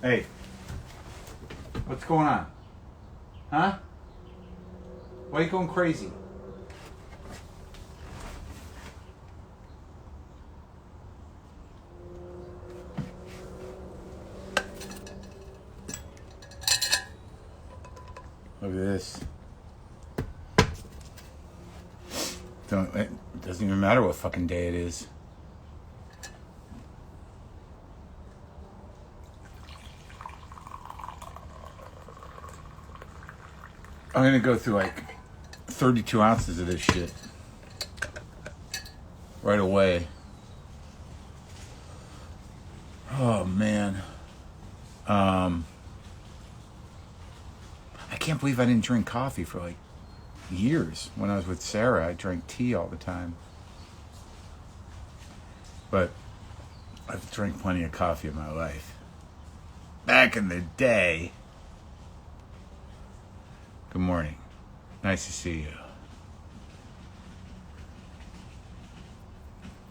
Hey, what's going on? Huh? Why are you going crazy? Look at this. It doesn't even matter what fucking day it is. I'm gonna go through like 32 ounces of this shit right away. Oh man. I can't believe I didn't drink coffee for like years. When I was with Sarah, I drank tea all the time. But I've drank plenty of coffee in my life. Back in the day. Good morning. Nice to see you.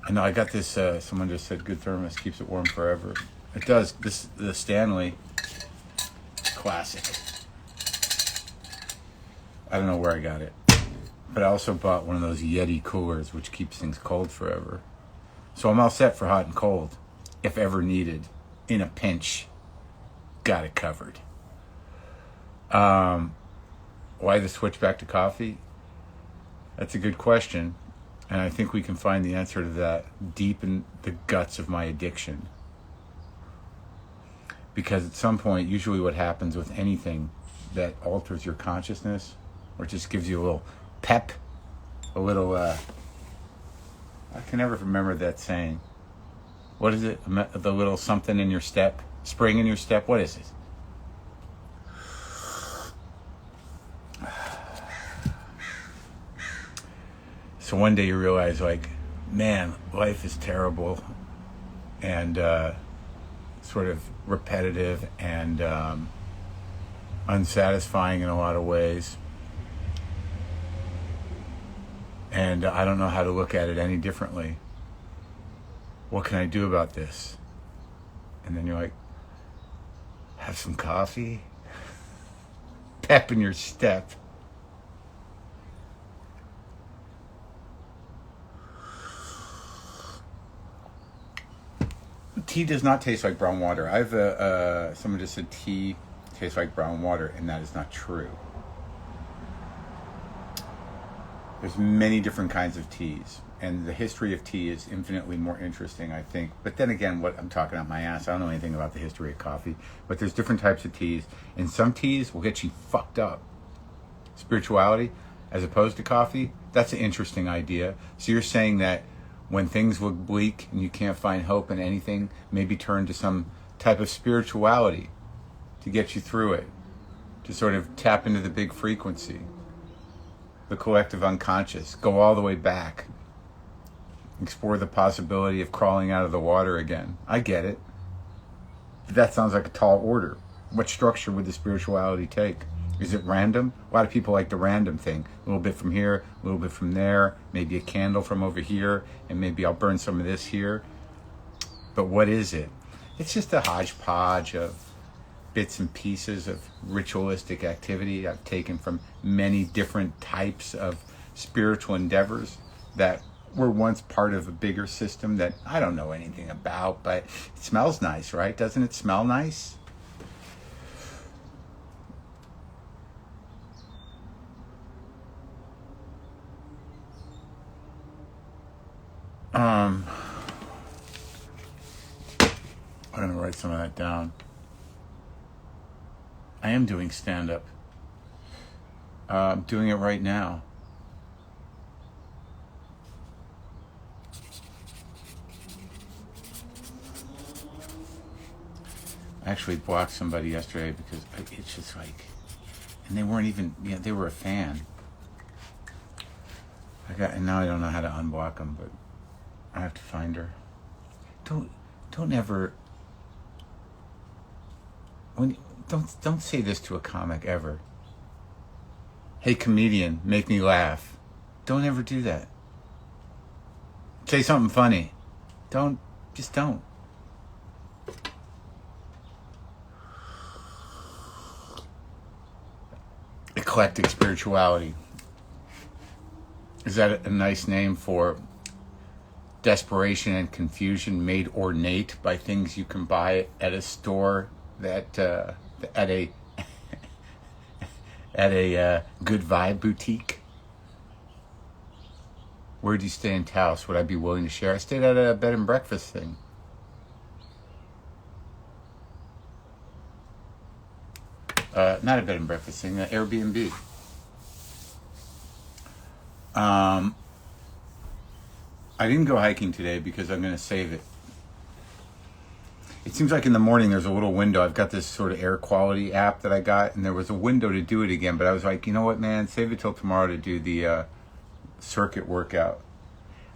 I know I got this, someone just said good thermos keeps it warm forever. It does. The Stanley classic. I don't know where I got it. But I also bought one of those Yeti coolers which keeps things cold forever. So I'm all set for hot and cold, if ever needed. In a pinch. Got it covered. Why the switch back to coffee? That's a good question. And I think we can find the answer to that deep in the guts of my addiction. Because at some point, usually what happens with anything that alters your consciousness, or just gives you a little pep, a little, I can never remember that saying. What is it? The little something in your step? Spring in your step? What is it? So one day you realize, like, man, life is terrible and sort of repetitive and unsatisfying in a lot of ways. And I don't know how to look at it any differently. What can I do about this? And then you're like, have some coffee? Pep in your step. Tea does not taste like brown water. Someone just said tea tastes like brown water, and that is not true. There's many different kinds of teas, and the history of tea is infinitely more interesting, I think. But then again, what I'm talking out my ass, I don't know anything about the history of coffee, but there's different types of teas, and some teas will get you fucked up. Spirituality, as opposed to coffee, that's an interesting idea. So you're saying that when things look bleak and you can't find hope in anything, maybe turn to some type of spirituality to get you through it, to sort of tap into the big frequency, the collective unconscious, go all the way back, explore the possibility of crawling out of the water again. I get it. But that sounds like a tall order. What structure would the spirituality take? Is it random? A lot of people like the random thing. A little bit from here, a little bit from there, maybe a candle from over here, and maybe I'll burn some of this here. But what is it? It's just a hodgepodge of bits and pieces of ritualistic activity I've taken from many different types of spiritual endeavors that were once part of a bigger system that I don't know anything about, but it smells nice, right? Doesn't it smell nice? I'm going to write some of that down. I am doing stand-up. I'm doing it right now. I actually blocked somebody yesterday because it's just like, and they weren't even, they were a fan. And now I don't know how to unblock them, but I have to find her. Don't ever, don't say this to a comic ever. Hey comedian, make me laugh. Don't ever do that. Say something funny. Just don't. eclectic spirituality. Is that a nice name for desperation and confusion made ornate by things you can buy at a store that at a at a good vibe boutique? Where'd you stay in Taos? Would I be willing to share? I stayed at a bed and breakfast thing. Not a bed and breakfast thing, Airbnb. I didn't go hiking today because I'm going to save it. It seems like in the morning there's a little window. I've got this sort of air quality app that I got, and there was a window to do it again, but I was like, you know what, man, save it till tomorrow to do the circuit workout.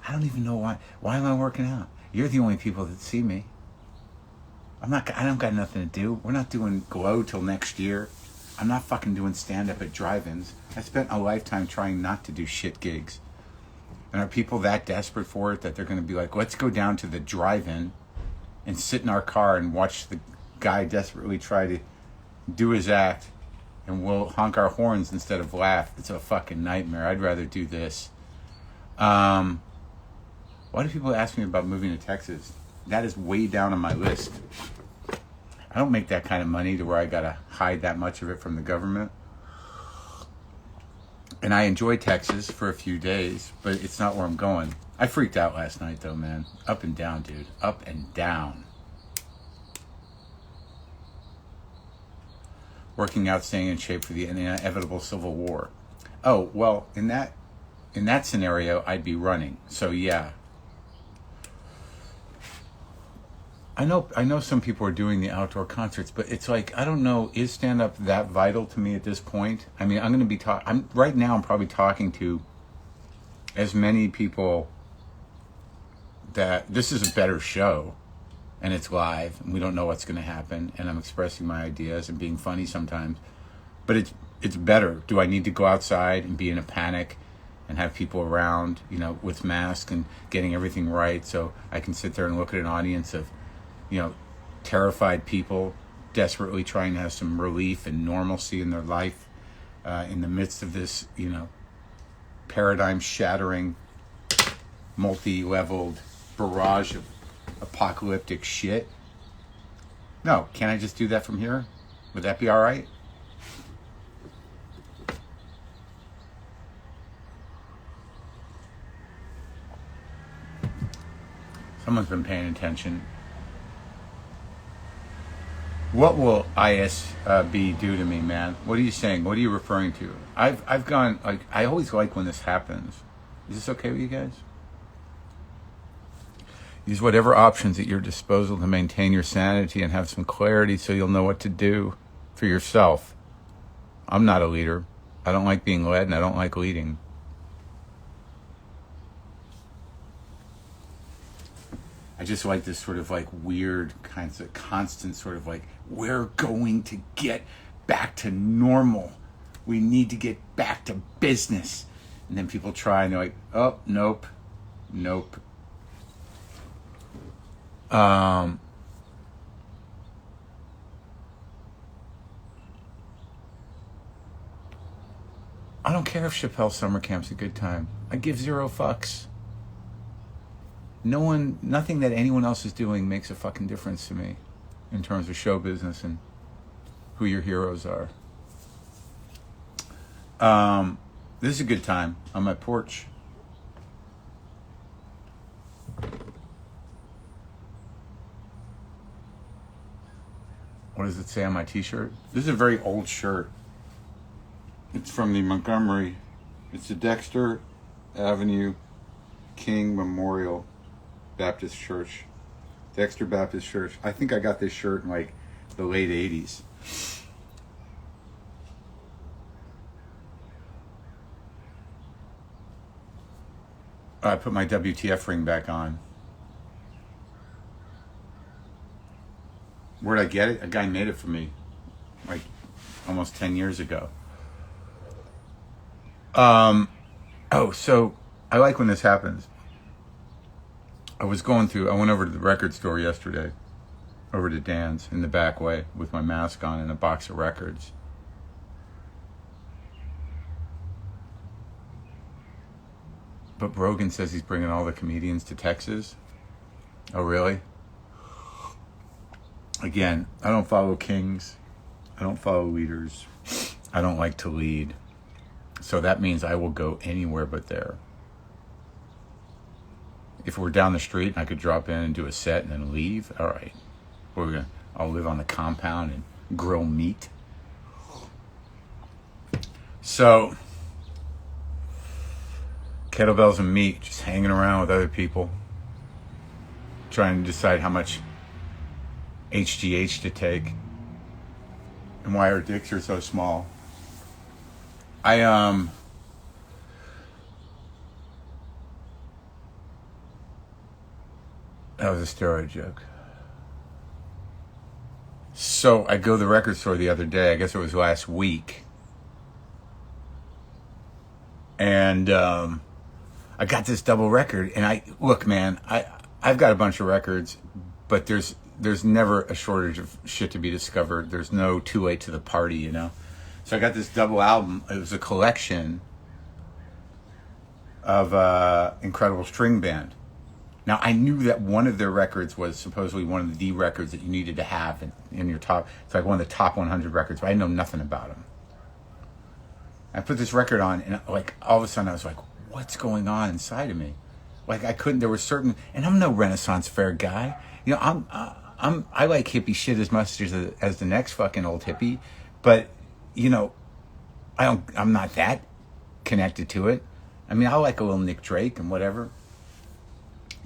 I don't even know why. Why am I working out? You're the only people that see me. I don't got nothing to do. We're not doing Glow till next year. I'm not fucking doing stand-up at drive-ins. I spent a lifetime trying not to do shit gigs. And are people that desperate for it that they're going to be like, let's go down to the drive-in and sit in our car and watch the guy desperately try to do his act, and we'll honk our horns instead of laugh? It's a fucking nightmare. I'd rather do this. Why do people ask me about moving to Texas? That is way down on my list. I don't make that kind of money to where I gotta hide that much of it from the government. And I enjoy Texas for a few days, but it's not where I'm going. I freaked out last night though, man. Up and down, dude. Up and down. Working out, staying in shape for the inevitable civil war. Oh, well, in that scenario, I'd be running. So yeah. I know some people are doing the outdoor concerts, but it's like, I don't know, is stand-up that vital to me at this point? I mean, right now I'm probably talking to as many people that this is a better show, and it's live, and we don't know what's going to happen, and I'm expressing my ideas and being funny sometimes, but it's better. Do I need to go outside and be in a panic and have people around, with masks and getting everything right so I can sit there and look at an audience of terrified people desperately trying to have some relief and normalcy in their life in the midst of this, paradigm-shattering, multi-leveled barrage of apocalyptic shit? No, can't I just do that from here? Would that be all right? Someone's been paying attention. What will ISB do to me, man? What are you saying? What are you referring to? I've gone, I always like when this happens. Is this okay with you guys? Use whatever options at your disposal to maintain your sanity and have some clarity so you'll know what to do for yourself. I'm not a leader. I don't like being led, and I don't like leading. I just like this sort of weird kinds of constant sort of we're going to get back to normal. We need to get back to business. And then people try and they're like, oh, nope. I don't care if Chappelle's summer camp's a good time. I give zero fucks. Nothing that anyone else is doing makes a fucking difference to me in terms of show business and who your heroes are. This is a good time on my porch. What does it say on my t-shirt? This is a very old shirt. It's from the Montgomery. It's the Dexter Avenue King Memorial Baptist Church. Dexter Baptist Church. I think I got this shirt in the late 80s. I put my WTF ring back on. Where'd I get it? A guy made it for me almost 10 years ago. So I like when this happens. I went over to the record store yesterday, over to Dan's in the back way with my mask on and a box of records. But Rogan says he's bringing all the comedians to Texas. Oh, really? Again, I don't follow kings. I don't follow leaders. I don't like to lead. So that means I will go anywhere but there. If we're down the street and I could drop in and do a set and then leave, all right. I'll live on the compound and grill meat. So, kettlebells and meat, just hanging around with other people, trying to decide how much HGH to take and why our dicks are so small. That was a steroid joke. So I go to the record store the other day, I guess it was last week, and I got this double record, and look, man, I've got a bunch of records, but there's never a shortage of shit to be discovered. There's no too late to the party, you know? So I got this double album. It was a collection of Incredible String Band. Now, I knew that one of their records was supposedly one of the records that you needed to have in your top. It's like one of the top 100 records, but I know nothing about them. I put this record on, and like all of a sudden I was like, what's going on inside of me? Like I couldn't, there were certain, and I'm no Renaissance fair guy. You know, I like hippie shit as much as the next fucking old hippie, but you know, I'm not that connected to it. I mean, I like a little Nick Drake and whatever.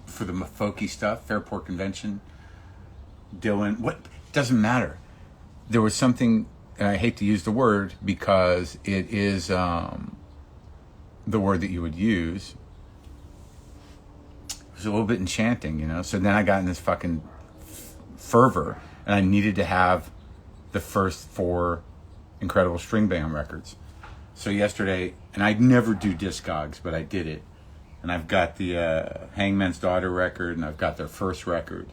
For the folky stuff, Fairport Convention, Dylan, what, doesn't matter. There was something, and I hate to use the word because it is the word that you would use. It was a little bit enchanting, you know? So then I got in this fucking fervor, and I needed to have the first 4 Incredible String Band records. So yesterday, and I never do Discogs, but I did it. And I've got the Hangman's Daughter record, and I've got their first record.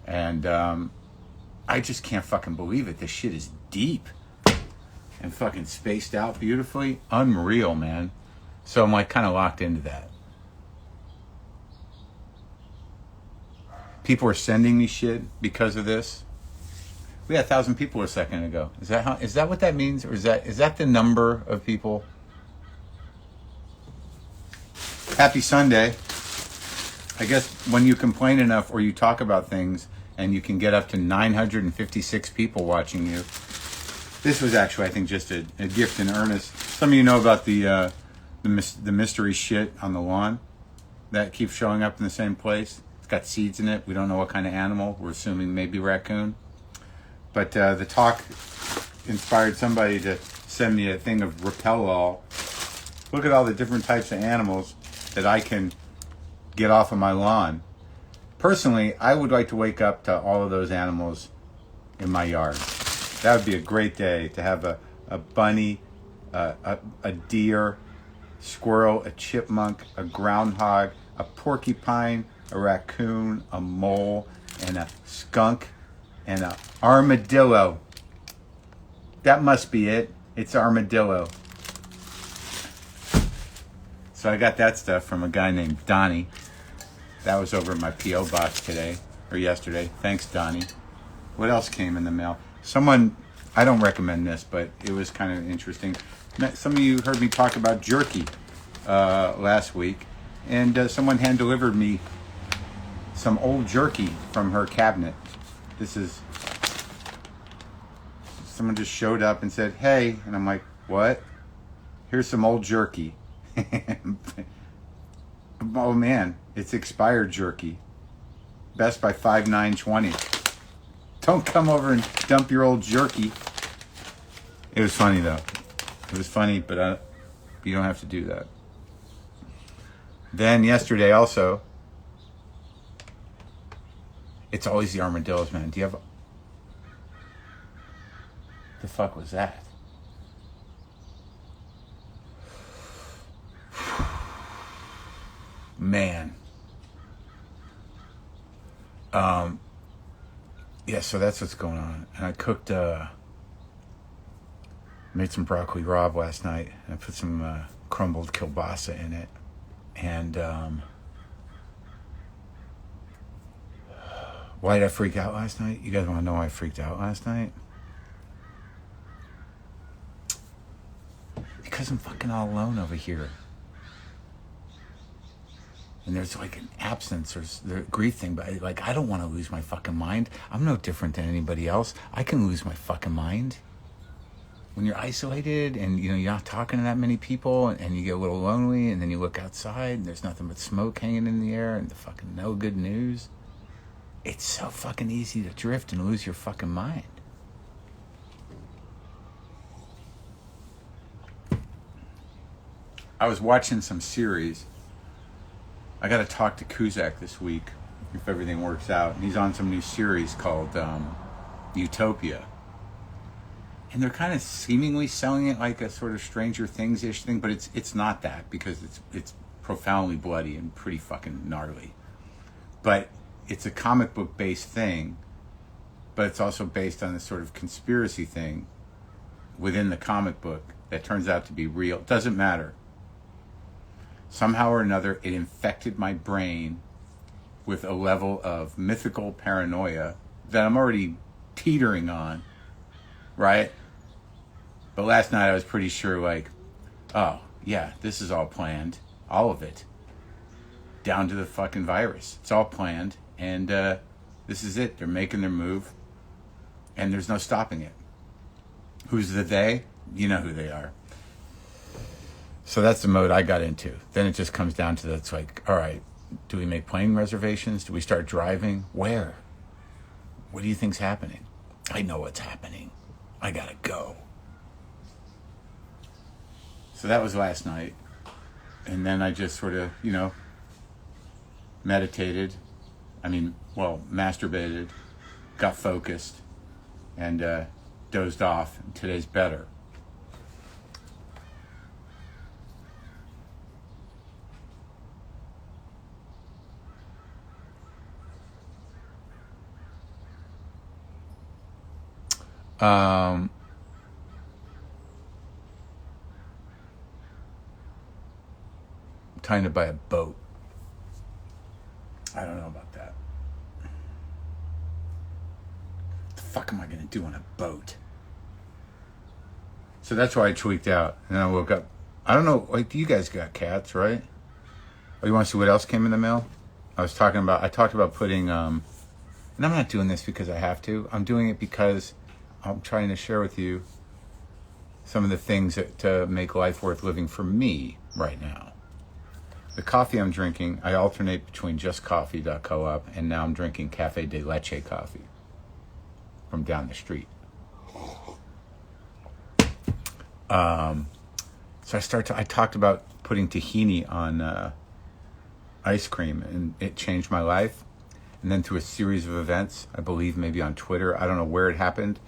And I just can't fucking believe it. This shit is deep and fucking spaced out beautifully. Unreal, man. So I'm like kind of locked into that. People are sending me shit because of this. We had 1,000 people a second ago. Is that what that means? Or is that the number of people? Happy Sunday. I guess when you complain enough or you talk about things and you can get up to 956 people watching you. This was actually, I think, just a gift in earnest. Some of you know about the mystery shit on the lawn that keeps showing up in the same place. It's got seeds in it. We don't know what kind of animal. We're assuming maybe raccoon. But the talk inspired somebody to send me a thing of Repel All. Look at all the different types of animals that I can get off of my lawn. Personally, I would like to wake up to all of those animals in my yard. That would be a great day to have a bunny, a deer, squirrel, a chipmunk, a groundhog, a porcupine, a raccoon, a mole, and a skunk, and an armadillo. That must be it. It's armadillo. So I got that stuff from a guy named Donnie. That was over in my P.O. box today, or yesterday. Thanks, Donnie. What else came in the mail? Someone, I don't recommend this, but it was kind of interesting. Some of you heard me talk about jerky last week, and someone hand-delivered me some old jerky from her cabinet. Someone just showed up and said, hey, and I'm like, what? Here's some old jerky. Oh man, it's expired jerky. Best by 5/9/20. Don't come over and dump your old jerky. It was funny though. It was funny, but you don't have to do that. Then yesterday also, it's always the armadillos, man. Do you have the fuck was that? Man. Yeah, so that's what's going on. And I cooked, made some broccoli rabe last night. And I put some crumbled kielbasa in it. And why did I freak out last night? You guys want to know why I freaked out last night? Because I'm fucking all alone over here. And there's like an absence or the grief thing, but like, I don't want to lose my fucking mind. I'm no different than anybody else. I can lose my fucking mind. When you're isolated and, you know, you're not talking to that many people and you get a little lonely and then you look outside and there's nothing but smoke hanging in the air and the fucking no good news. It's so fucking easy to drift and lose your fucking mind. I was watching some series. I got to talk to Kuzak this week if everything works out. And he's on some new series called Utopia. And they're kind of seemingly selling it like a sort of Stranger Things-ish thing, but it's not that, because it's profoundly bloody and pretty fucking gnarly. But it's a comic book based thing, but it's also based on this sort of conspiracy thing within the comic book that turns out to be real. It doesn't matter. Somehow or another, it infected my brain with a level of mythical paranoia that I'm already teetering on, right? But last night I was pretty sure, like, oh, yeah, this is all planned. All of it. Down to the fucking virus. It's all planned. And this is it. They're making their move. And there's no stopping it. Who's the they? You know who they are. So that's the mode I got into. Then it just comes down to that's like, all right, do we make plane reservations? Do we start driving? Where? What do you think's happening? I know what's happening. I gotta go. So that was last night. And then I just sort of, you know, meditated. Masturbated, got focused, and dozed off. And today's better. Trying to buy a boat. I don't know about that. What the fuck am I going to do on a boat? So that's why I tweaked out. And then I woke up. I don't know, like, you guys got cats, right? Oh, you want to see what else came in the mail? I talked about putting, and I'm not doing this because I have to. I'm doing it because I'm trying to share with you some of the things that make life worth living for me right now. The coffee I'm drinking, I alternate between justcoffee.coop and now I'm drinking Cafe de Leche coffee from down the street. So I talked about putting tahini on ice cream, and it changed my life. And then through a series of events, I believe maybe on Twitter, I don't know where it happened,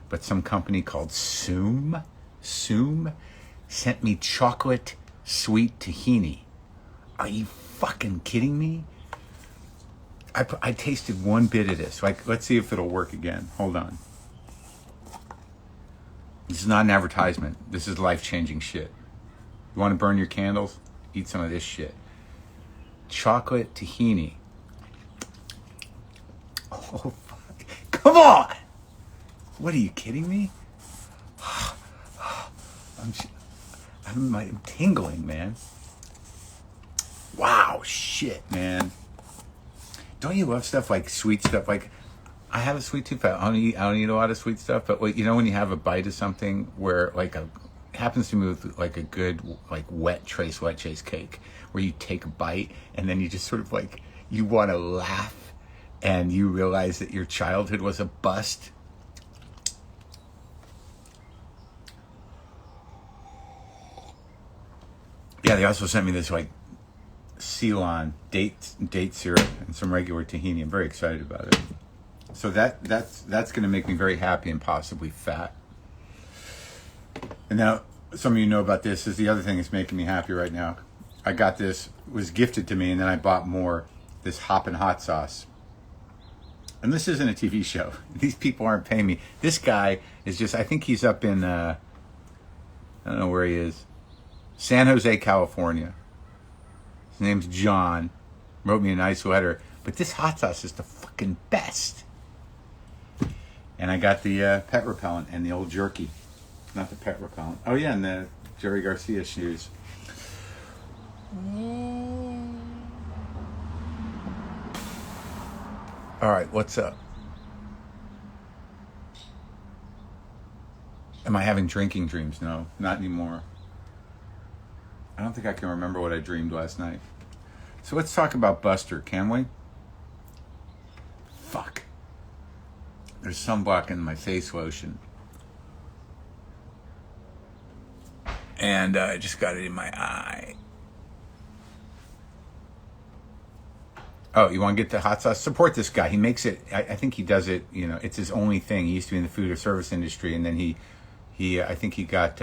but some company called Soom sent me chocolate sweet tahini. Are you fucking kidding me? I tasted one bit of this. Like, let's see if it'll work again. Hold on. This is not an advertisement. This is life-changing shit. You want to burn your candles? Eat some of this shit. Chocolate tahini. Oh, fuck. Come on! What, are you kidding me? I'm tingling, man. Wow, shit, man. Don't you love stuff like sweet stuff? Like, I have a sweet tooth. I don't eat a lot of sweet stuff, but like, you know when you have a bite of something where like it happens to me with like a good like wet tres leches cake, where you take a bite and then you just sort of like, you want to laugh and you realize that your childhood was a bust. Yeah, they also sent me this like Ceylon date syrup and some regular tahini. I'm very excited about it. So that's going to make me very happy and possibly fat. And now some of you know about this. Is the other thing that's making me happy right now. I got this, was gifted to me, and then I bought more. This Hoppin' Hot Sauce. And this isn't a TV show. These people aren't paying me. This guy is just, I think he's up in, I don't know where he is. San Jose, California. His name's John. Wrote me a nice letter. But this hot sauce is the fucking best. And I got the pet repellent and the old jerky. Not the pet repellent. Oh yeah, and the Jerry Garcia shoes. All right, what's up? Am I having drinking dreams? No, not anymore. I don't think I can remember what I dreamed last night. So let's talk about Buster, can we? Fuck. There's sunblock in my face lotion. And I just got it in my eye. Oh, you want to get the hot sauce? Support this guy. He makes it, I think he does it, you know, it's his only thing. He used to be in the food or service industry, and then he I think he got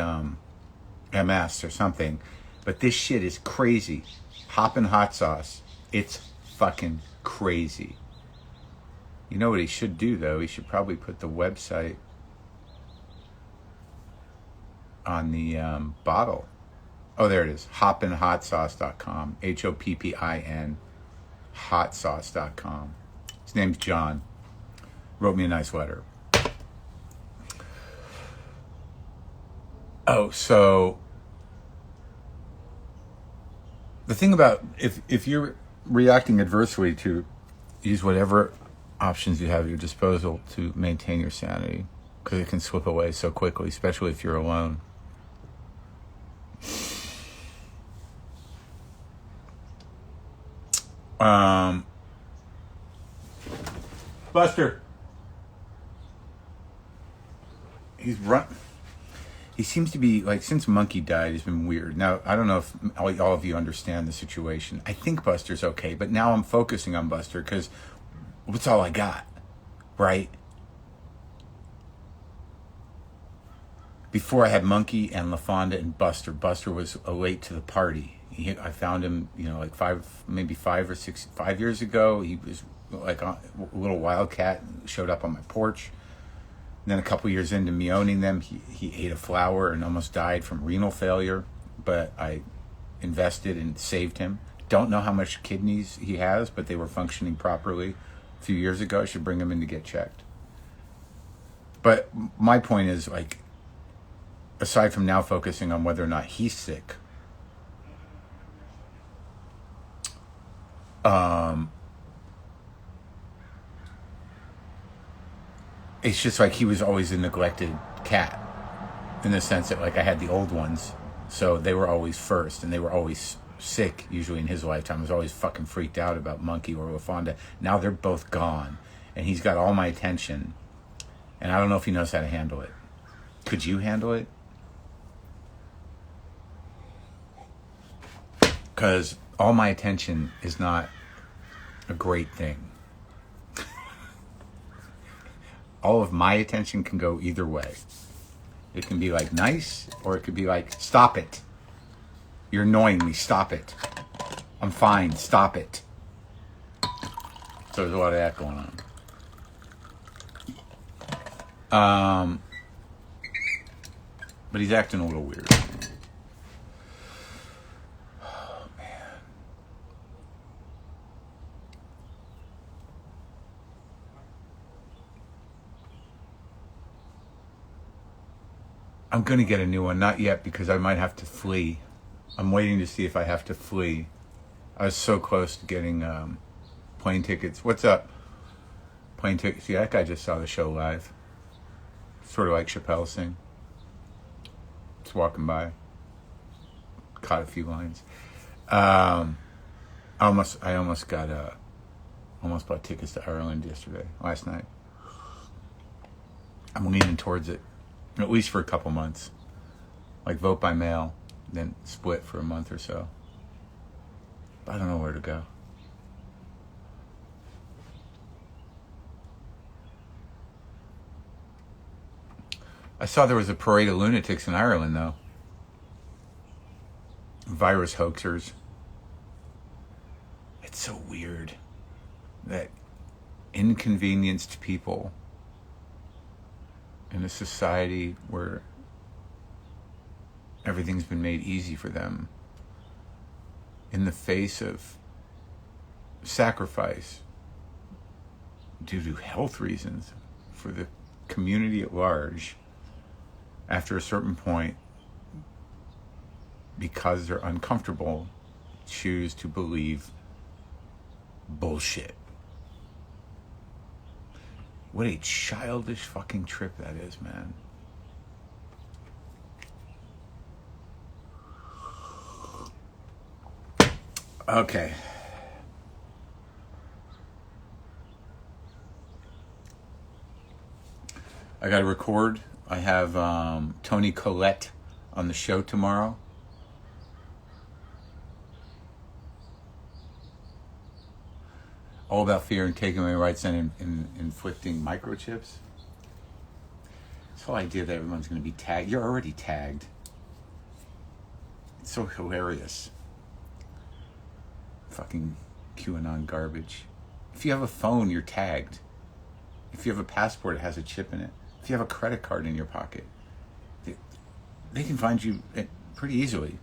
MS or something. But this shit is crazy. Hoppin' hot sauce. It's fucking crazy. You know what he should do, though? He should probably put the website on the bottle. Oh, there it is. hoppinhotsauce.com. HOPPIN. hotsauce.com. His name's John. Wrote me a nice letter. Oh, so the thing about if you're reacting adversely to, use whatever options you have at your disposal to maintain your sanity, because it can slip away so quickly, especially if you're alone. Buster. He seems to be, like, since Monkey died, he's been weird. Now, I don't know if all of you understand the situation. I think Buster's okay, but now I'm focusing on Buster because what's all I got, right? Before I had Monkey and LaFonda and Buster. Buster was late to the party. I found him, you know, like 5 years ago. He was like a little wildcat, showed up on my porch. And then a couple years into me owning them, he ate a flower and almost died from renal failure. But I invested and saved him. Don't know how much kidneys he has, but they were functioning properly a few years ago. I should bring him in to get checked. But my point is, like, aside from now focusing on whether or not he's sick, it's just like he was always a neglected cat, in the sense that, like, I had the old ones, so they were always first, and they were always sick, usually in his lifetime. I was always fucking freaked out about Monkey or LaFonda. Now they're both gone, and he's got all my attention, and I don't know if he knows how to handle it. Could you handle it? Because all my attention is not a great thing. All of my attention can go either way. It can be like nice, or it could be like, stop it. You're annoying me, stop it. I'm fine, stop it. So there's a lot of that going on. But he's acting a little weird. I'm going to get a new one. Not yet, because I might have to flee. I'm waiting to see if I have to flee. I was so close to getting plane tickets. What's up? Plane tickets. See, that guy just saw the show live. Sort of like Chappelle sing. Just walking by. Caught a few lines. I almost bought tickets to Ireland last night. I'm leaning towards it. At least for a couple months. Like, vote by mail, then split for a month or so. But I don't know where to go. I saw there was a parade of lunatics in Ireland, though. Virus hoaxers. It's so weird that inconvenienced people in a society where everything's been made easy for them, in the face of sacrifice due to health reasons for the community at large, after a certain point, because they're uncomfortable, choose to believe bullshit. What a childish fucking trip that is, man. Okay. I got to record. I have Tony Collette on the show tomorrow. All about fear and taking away rights and inflicting microchips. This whole idea that everyone's going to be tagged. You're already tagged. It's so hilarious. Fucking QAnon garbage. If you have a phone, you're tagged. If you have a passport, it has a chip in it. If you have a credit card in your pocket, they can find you pretty easily.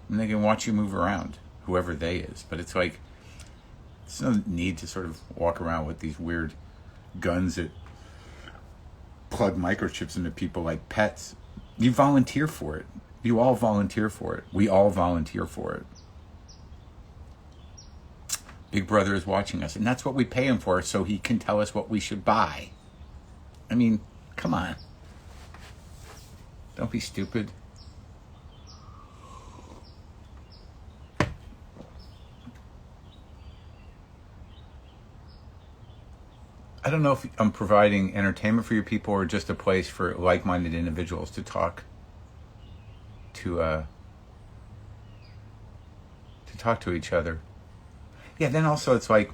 And they can watch you move around, whoever they is. But it's like, there's no need to sort of walk around with these weird guns that plug microchips into people like pets. You volunteer for it. You all volunteer for it. We all volunteer for it. Big Brother is watching us, and that's what we pay him for, so he can tell us what we should buy. I mean, come on. Don't be stupid. I don't know if I'm providing entertainment for your people or just a place for like-minded individuals to talk to each other. Yeah, then also it's like,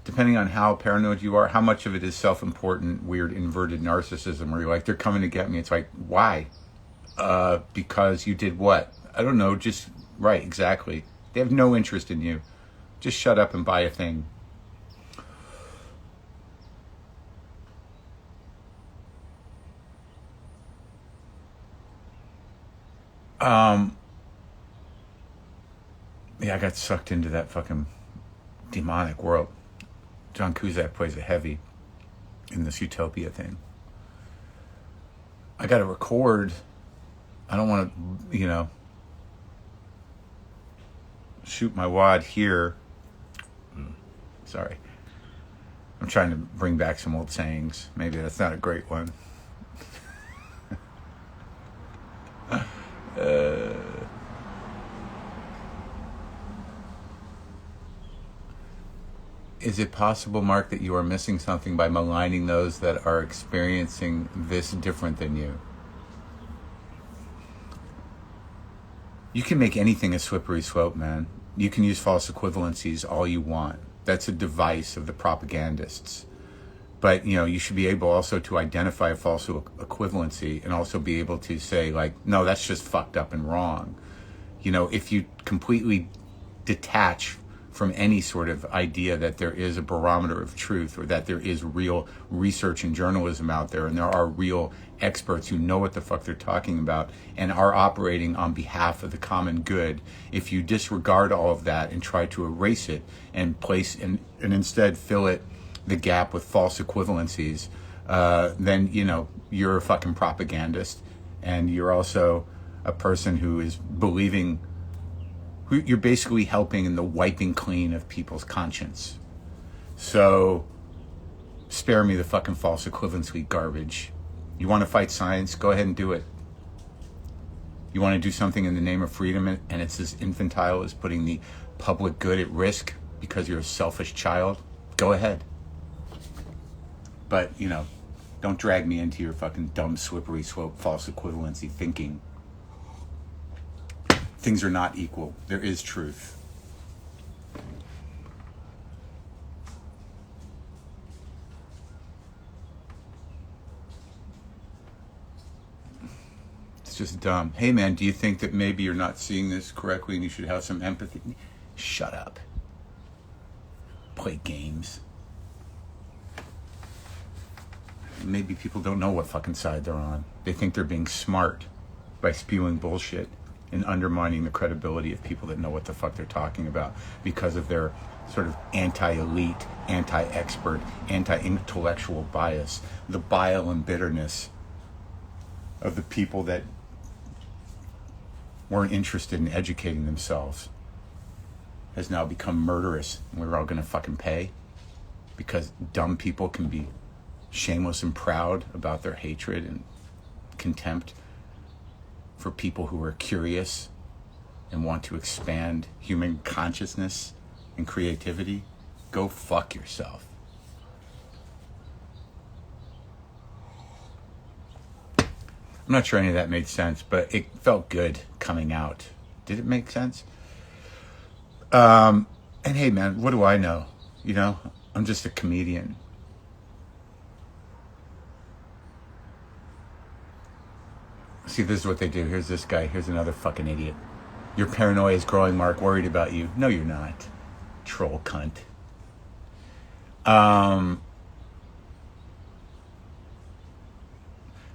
depending on how paranoid you are, how much of it is self-important, weird, inverted narcissism, where you're like, they're coming to get me. It's like, why? Because you did what? I don't know, just, right, exactly. They have no interest in you. Just shut up and buy a thing. Yeah, I got sucked into that fucking demonic world. John Cusack plays a heavy in this utopia thing. I got to record. I don't want to, shoot my wad here. Sorry. I'm trying to bring back some old sayings. Maybe that's not a great one. Is it possible, Mark, that you are missing something by maligning those that are experiencing this different than you? You can make anything a slippery slope, man. You can use false equivalencies all you want. That's a device of the propagandists. But, you should be able also to identify a false equivalency and also be able to say, like, no, that's just fucked up and wrong. If you completely detach from any sort of idea that there is a barometer of truth or that there is real research and journalism out there and there are real experts who know what the fuck they're talking about and are operating on behalf of the common good, if you disregard all of that and try to erase it and place and instead fill it the gap with false equivalencies, then you're a fucking propagandist, and you're also a person who is believing. You're basically helping in the wiping clean of people's conscience. So spare me the fucking false equivalency garbage. You want to fight science? Go ahead and do it. You want to do something in the name of freedom and it's as infantile as putting the public good at risk because you're a selfish child? Go ahead. But, don't drag me into your fucking dumb, slippery slope, false equivalency thinking. Things are not equal. There is truth. It's just dumb. Hey man, do you think that maybe you're not seeing this correctly and you should have some empathy? Shut up. Play games. Maybe people don't know what fucking side they're on. They think they're being smart by spewing bullshit. and undermining the credibility of people that know what the fuck they're talking about because of their sort of anti-elite, anti-expert, anti-intellectual bias, the bile and bitterness of the people that weren't interested in educating themselves has now become murderous, and we're all gonna fucking pay because dumb people can be shameless and proud about their hatred and contempt for people who are curious and want to expand human consciousness and creativity. Go fuck yourself. I'm not sure any of that made sense, but it felt good coming out. Did it make sense? And hey, man, what do I know? You know, I'm just a comedian. See, this is what they do. Here's this guy. Here's another fucking idiot. Your paranoia is growing, Mark. Worried about you. No, you're not. Troll cunt.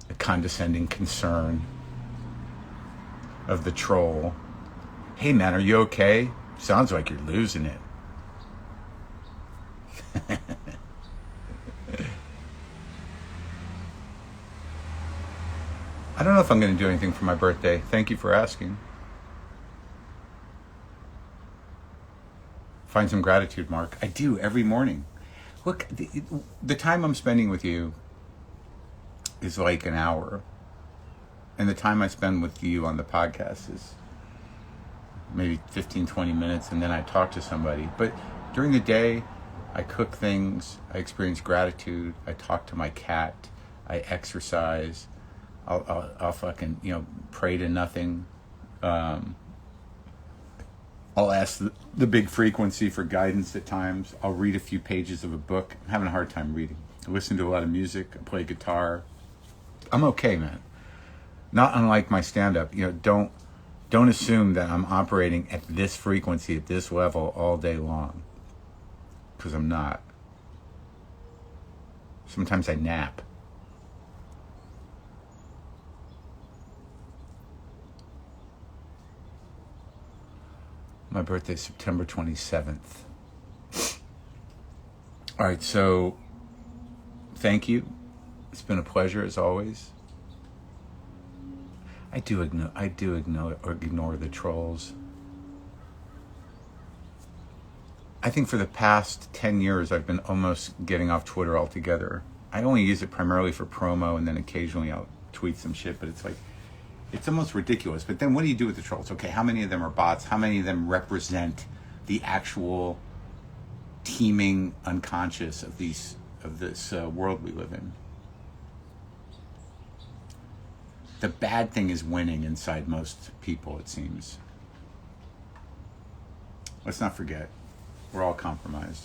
The condescending concern of the troll. Hey, man, are you okay? Sounds like you're losing it. I don't know if I'm going to do anything for my birthday. Thank you for asking. Find some gratitude, Mark. I do every morning. Look, the time I'm spending with you is like an hour. And the time I spend with you on the podcast is maybe 15, 20 minutes. And then I talk to somebody. But during the day, I cook things. I experience gratitude. I talk to my cat. I exercise. I'll fucking, pray to nothing. I'll ask the big frequency for guidance at times. I'll read a few pages of a book. I'm having a hard time reading. I listen to a lot of music. I play guitar. I'm okay, man. Not unlike my stand-up. Don't assume that I'm operating at this frequency, at this level all day long. Because I'm not. Sometimes I nap. My birthday is September 27th. All right, so thank you. It's been a pleasure as always. I do ignore the trolls. I think for the past 10 years I've been almost getting off Twitter altogether. I only use it primarily for promo, and then occasionally I'll tweet some shit, but it's almost ridiculous. But then what do you do with the trolls? Okay, how many of them are bots? How many of them represent the actual teeming unconscious of this world we live in? The bad thing is winning inside most people, it seems. Let's not forget, we're all compromised.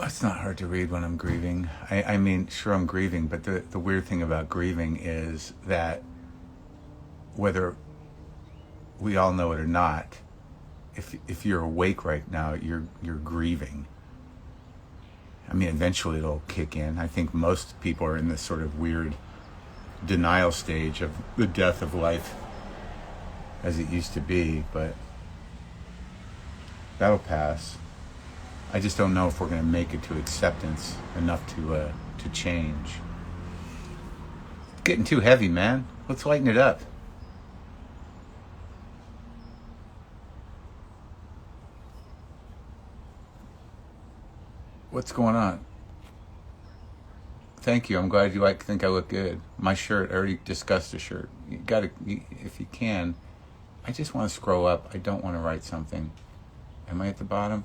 It's not hard to read when I'm grieving. I mean, sure, I'm grieving, but the weird thing about grieving is that whether we all know it or not, if you're awake right now, you're grieving. I mean, eventually it'll kick in. I think most people are in this sort of weird denial stage of the death of life as it used to be, but that'll pass. I just don't know if we're going to make it to acceptance enough to change. It's getting too heavy, man. Let's lighten it up. What's going on? Thank you. I'm glad you think I look good. My shirt, I already discussed the shirt. You gotta, if you can. I just want to scroll up. I don't want to write something. Am I at the bottom?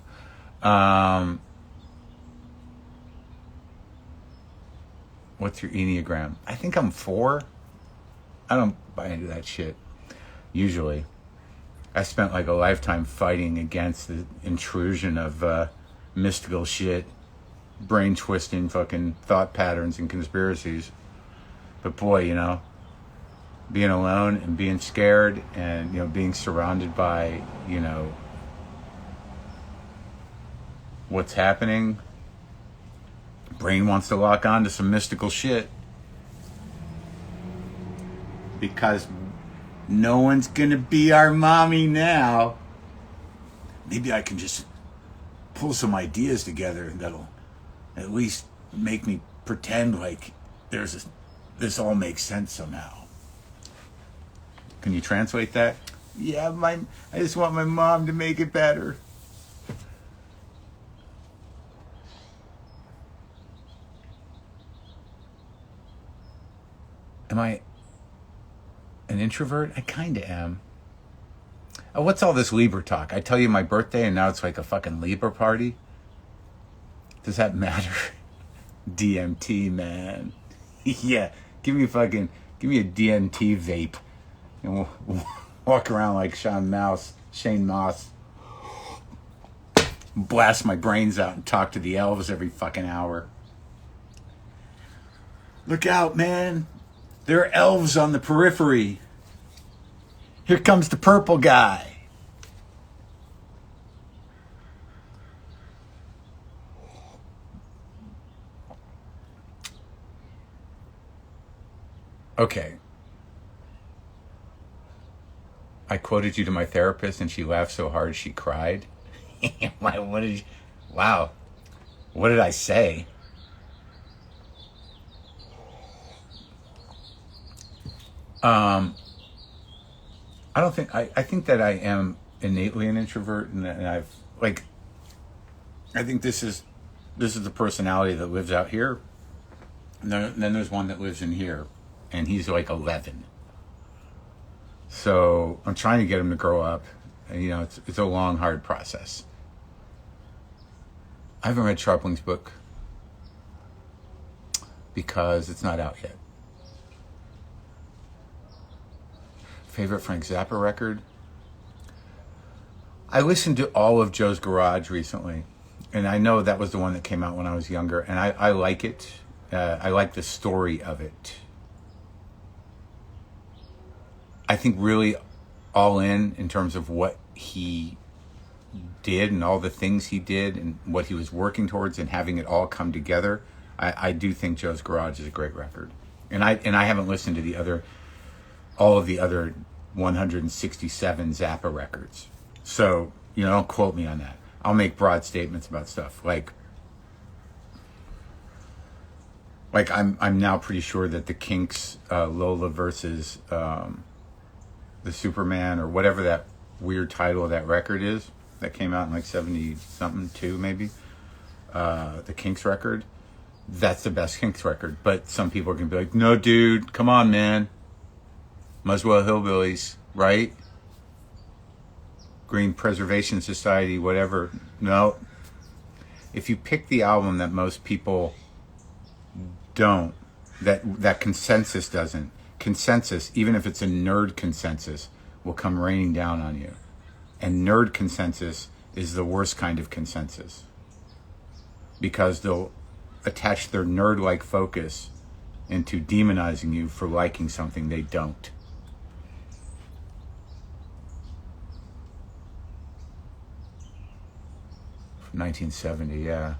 What's your Enneagram? I think I'm 4. I don't buy into that shit. Usually. I spent like a lifetime fighting against the intrusion of mystical shit, brain twisting fucking thought patterns and conspiracies. But boy, being alone and being scared and, being surrounded by, what's happening. Brain wants to lock on to some mystical shit. Because no one's gonna be our mommy now. Maybe I can just pull some ideas together that'll at least make me pretend like this all makes sense somehow. Can you translate that? Yeah, I just want my mom to make it better. Am I an introvert? I kind of am. Oh, what's all this Libra talk? I tell you my birthday and now it's like a fucking Libra party? Does that matter? DMT, man. Yeah, give me a DMT vape. And we'll walk around like Shane Moss. Blast my brains out and talk to the elves every fucking hour. Look out, man. There are elves on the periphery. Here comes the purple guy. Okay. I quoted you to my therapist and she laughed so hard she cried. Wow. What did I say? I don't think, I think that I am innately an introvert and I think this is the personality that lives out here. And then there's one that lives in here and he's like 11. So I'm trying to get him to grow up. And, it's a long, hard process. I haven't read Sharpling's book because it's not out yet. Favorite Frank Zappa record? I listened to all of Joe's Garage recently, and I know that was the one that came out when I was younger, and I like it. I like the story of it. I think really all in terms of what he did and all the things he did and what he was working towards and having it all come together. I do think Joe's Garage is a great record, and I haven't listened to all of the other 167 Zappa records. So, don't quote me on that. I'll make broad statements about stuff. Like I'm now pretty sure that the Kinks, Lola versus the Superman, or whatever that weird title of that record is, that came out in like 70-something, 2 maybe, the Kinks record, that's the best Kinks record. But some people are going to be like, no, dude, come on, man. Muswell Hillbillies, right? Green Preservation Society, whatever. No. If you pick the album that most people don't, that consensus doesn't, consensus, even if it's a nerd consensus, will come raining down on you. And nerd consensus is the worst kind of consensus, because they'll attach their nerd-like focus into demonizing you for liking something they don't. From 1970, yeah.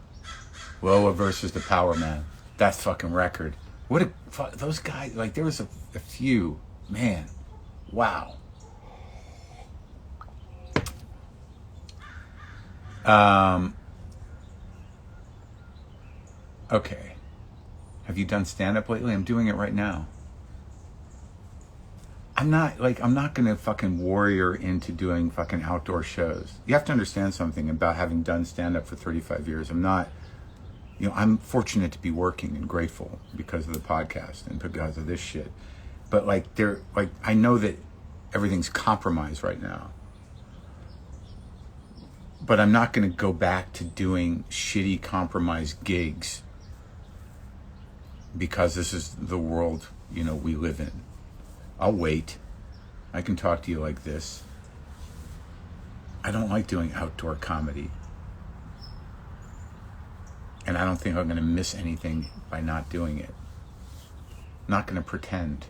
Lola versus the Power Man. That fucking record. Those guys, like, there was a few, man, wow. Okay. Have you done stand-up lately? I'm doing it right now. I'm not going to fucking warrior into doing fucking outdoor shows. You have to understand something about having done stand-up for 35 years. I'm fortunate to be working and grateful because of the podcast and because of this shit. But I know that everything's compromised right now. But I'm not going to go back to doing shitty compromised gigs because this is the world, we live in. I'll wait. I can talk to you like this. I don't like doing outdoor comedy. And I don't think I'm going to miss anything by not doing it. I'm not going to pretend.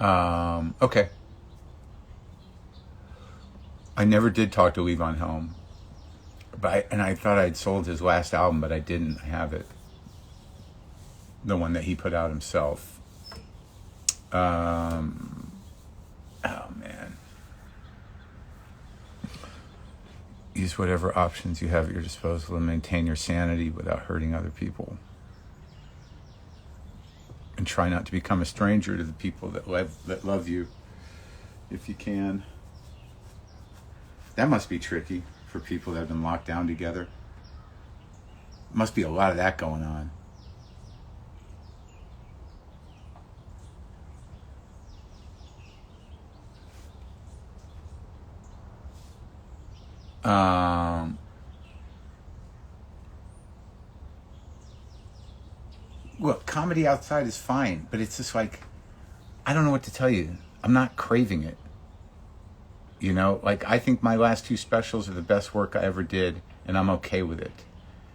Okay. I never did talk to Levon Helm, and I thought I'd sold his last album, but I didn't. I have it, the one that he put out himself. Oh man. Use whatever options you have at your disposal to maintain your sanity without hurting other people. And try not to become a stranger to the people that love you, if you can. That must be tricky for people that have been locked down together. Must be a lot of that going on. Look, comedy outside is fine, but it's just like, I don't know what to tell you. I'm not craving it. You know, like, I think my last 2 specials are the best work I ever did, and I'm okay with it.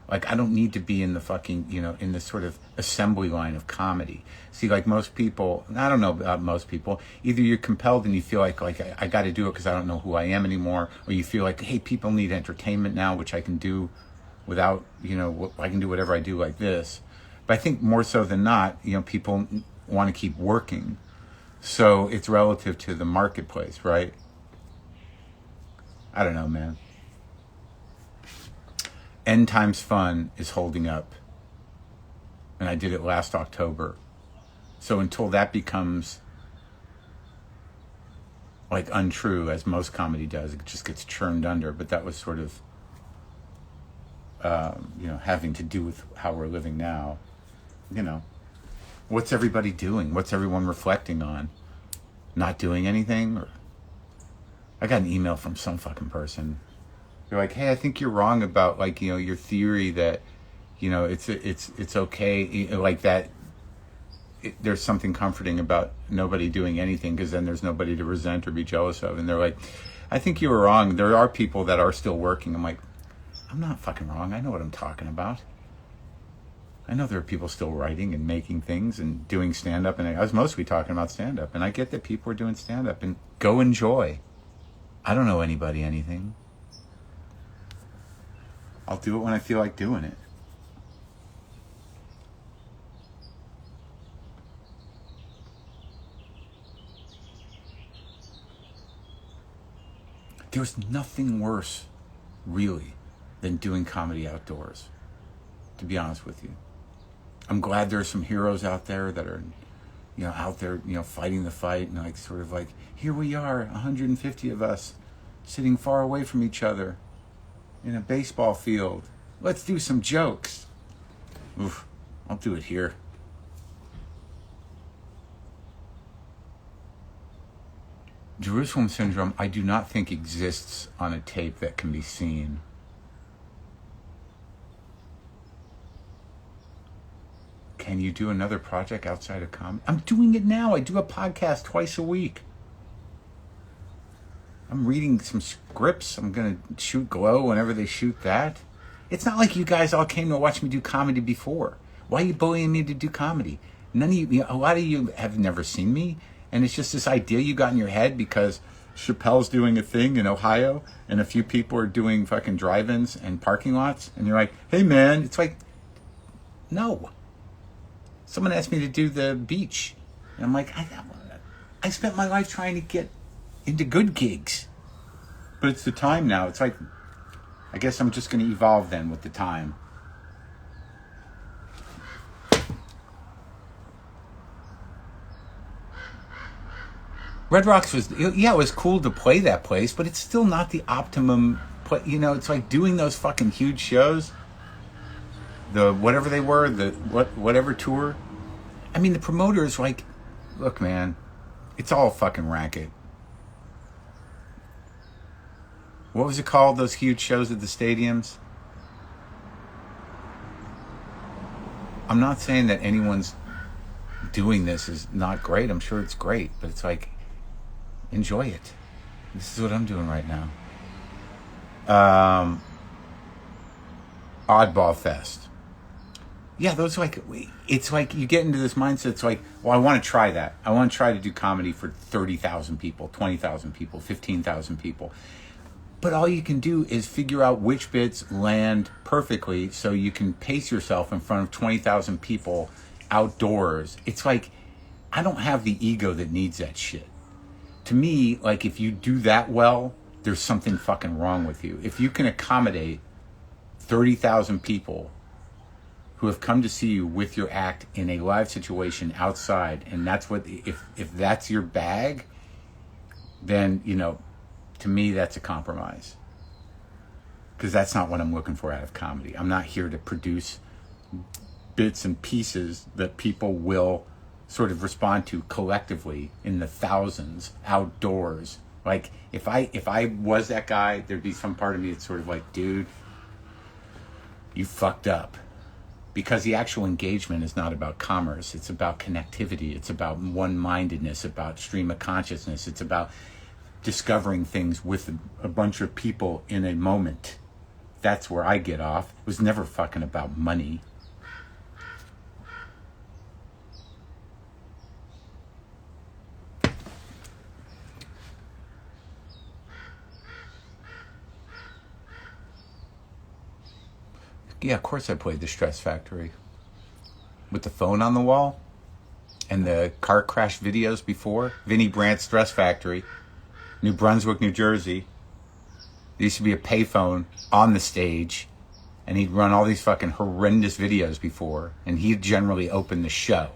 Like, I don't need to be in the fucking, in this sort of assembly line of comedy. See, like most people, I don't know about most people, either you're compelled and you feel like I got to do it because I don't know who I am anymore, or you feel like, hey, people need entertainment now, which I can do without, I can do whatever I do like this. But I think more so than not, people want to keep working. So it's relative to the marketplace, right? I don't know, man. End Times Fun is holding up. And I did it last October. So until that becomes like untrue, as most comedy does, it just gets churned under. But that was sort of, having to do with how we're living now. What's everybody doing? What's everyone reflecting on? Not doing anything? Or I got an email from some fucking person. They're like, hey, I think you're wrong about your theory that, it's okay. Like that, there's something comforting about nobody doing anything because then there's nobody to resent or be jealous of. And they're like, I think you were wrong. There are people that are still working. I'm like, I'm not fucking wrong. I know what I'm talking about. I know there are people still writing and making things and doing stand-up. And I was mostly talking about stand-up. And I get that people are doing stand-up. And go enjoy. I don't know anybody anything. I'll do it when I feel like doing it. There's nothing worse, really, than doing comedy outdoors, to be honest with you. I'm glad there are some heroes out there that are, out there, fighting the fight and sort of here we are, 150 of us sitting far away from each other in a baseball field. Let's do some jokes. Oof, I'll do it here. Jerusalem Syndrome, I do not think exists on a tape that can be seen. Can you do another project outside of comedy? I'm doing it now. I do a podcast twice a week. I'm reading some scripts. I'm going to shoot Glow whenever they shoot that. It's not like you guys all came to watch me do comedy before. Why are you bullying me to do comedy? None of you, a lot of you have never seen me. And it's just this idea you got in your head because Chappelle's doing a thing in Ohio and a few people are doing fucking drive-ins and parking lots. And you're like, hey man, it's like, no. Someone asked me to do the beach. And I'm like, I spent my life trying to get into good gigs. But it's the time now. It's like, I guess I'm just going to evolve then with the time. Red Rocks was, it was cool to play that place, but it's still not the optimum play. It's like doing those fucking huge shows. The whatever they were, whatever tour. I mean, the promoters look, man, it's all fucking racket. What was it called? Those huge shows at the stadiums? I'm not saying that anyone's doing this is not great. I'm sure it's great, but it's like, enjoy it. This is what I'm doing right now. Oddball Fest. Yeah, those like, it's like you get into this mindset. It's like, well, I want to try that. I want to try to do comedy for 30,000 people, 20,000 people, 15,000 people. But all you can do is figure out which bits land perfectly so you can pace yourself in front of 20,000 people outdoors. It's like, I don't have the ego that needs that shit. To me, like, if you do that well, there's something fucking wrong with you. If you can accommodate 30,000 people who have come to see you with your act in a live situation outside, and that's what, if that's your bag, then, you know, to me, that's a compromise. Because that's not what I'm looking for out of comedy. I'm not here to produce bits and pieces that people will sort of respond to collectively in the thousands outdoors. Like, if I was that guy, there'd be some part of me that's sort of like, dude, you fucked up. Because the actual engagement is not about commerce. It's about connectivity. It's about one-mindedness, about stream of consciousness. It's about discovering things with a bunch of people in a moment. That's where I get off. It was never fucking about money. Yeah, of course I played the Stress Factory. With the phone on the wall and the car crash videos before. Vinnie Brandt's Stress Factory, New Brunswick, New Jersey. There used to be a payphone on the stage, and he'd run all these fucking horrendous videos before, and he'd generally open the show.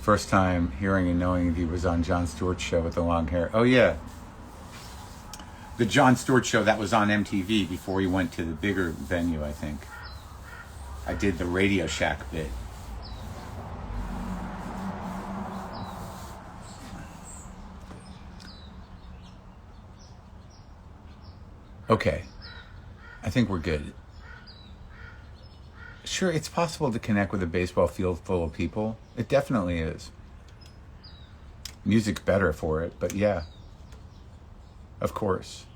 First time hearing and knowing he was on Jon Stewart's show with the long hair. Oh yeah, the Jon Stewart show that was on MTV before he went to the bigger venue, I think. I did the Radio Shack bit. Okay, I think we're good. Sure, it's possible to connect with a baseball field full of people. It definitely is. Music's better for it, but yeah. Of course.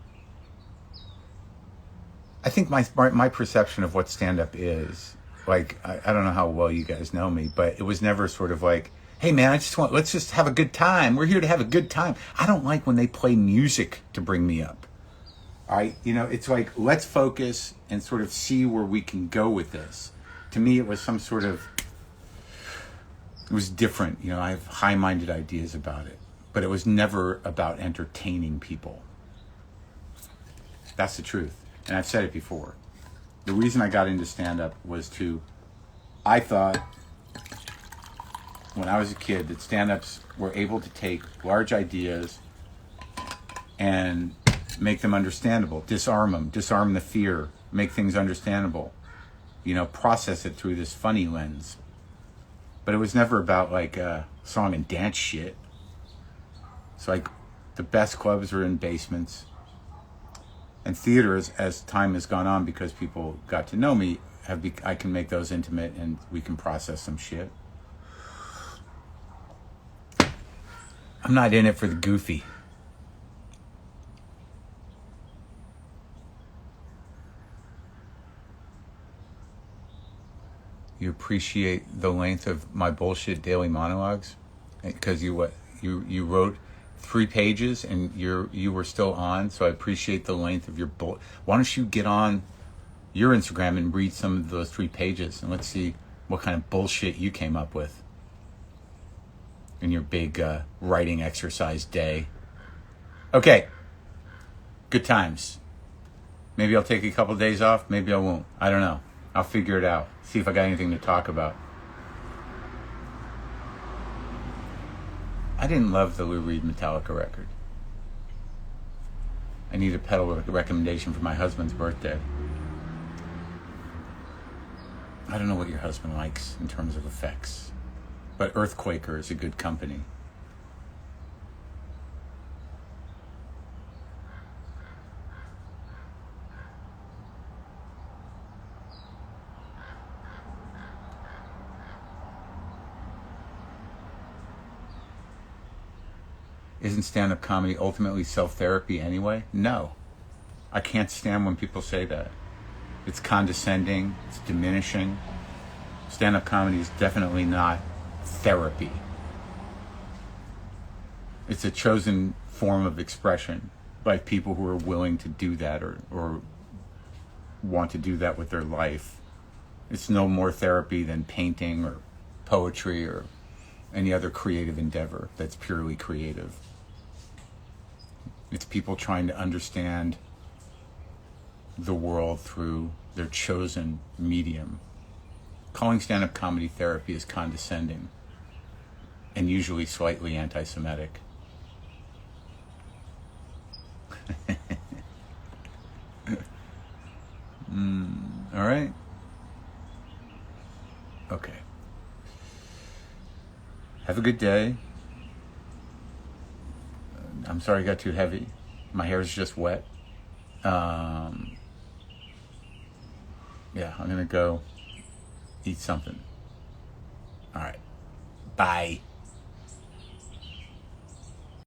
I think my perception of what stand-up is, like, I don't know how well you guys know me, but it was never sort of like, hey man, let's just have a good time. We're here to have a good time. I don't like when they play music to bring me up. All right? You know, it's like, let's focus and sort of see where we can go with this. To me, it was some sort of, it was different. You know, I have high-minded ideas about it, but it was never about entertaining people. That's the truth. And I've said it before. The reason I got into stand-up was I thought when I was a kid that stand-ups were able to take large ideas and make them understandable, disarm the fear, make things understandable. You know, process it through this funny lens. But it was never about like song and dance shit. It's like the best clubs are in basements. And theaters, as time has gone on, because people got to know me, I can make those intimate and we can process some shit. I'm not in it for the goofy. You appreciate the length of my bullshit daily monologues because you wrote 3 pages and you were still on, so I appreciate the length of your Why don't you get on your Instagram and read some of those 3 pages and let's see what kind of bullshit you came up with in your big writing exercise day. Okay, good times. Maybe I'll take a couple days off, maybe I won't. I don't know. I'll figure it out. See if I got anything to talk about. I didn't love the Lou Reed Metallica record. I need a pedal recommendation for my husband's birthday. I don't know what your husband likes in terms of effects, but Earthquaker is a good company. Isn't stand-up comedy ultimately self-therapy anyway? No. I can't stand when people say that. It's condescending. It's diminishing. Stand-up comedy is definitely not therapy. It's a chosen form of expression by people who are willing to do that or want to do that with their life. It's no more therapy than painting or poetry or any other creative endeavor that's purely creative. It's people trying to understand the world through their chosen medium. Calling stand-up comedy therapy is condescending and usually slightly anti-Semitic. All right. Okay. Have a good day. I'm sorry I got too heavy. My hair is just wet. Yeah, I'm gonna go eat something. All right. Bye.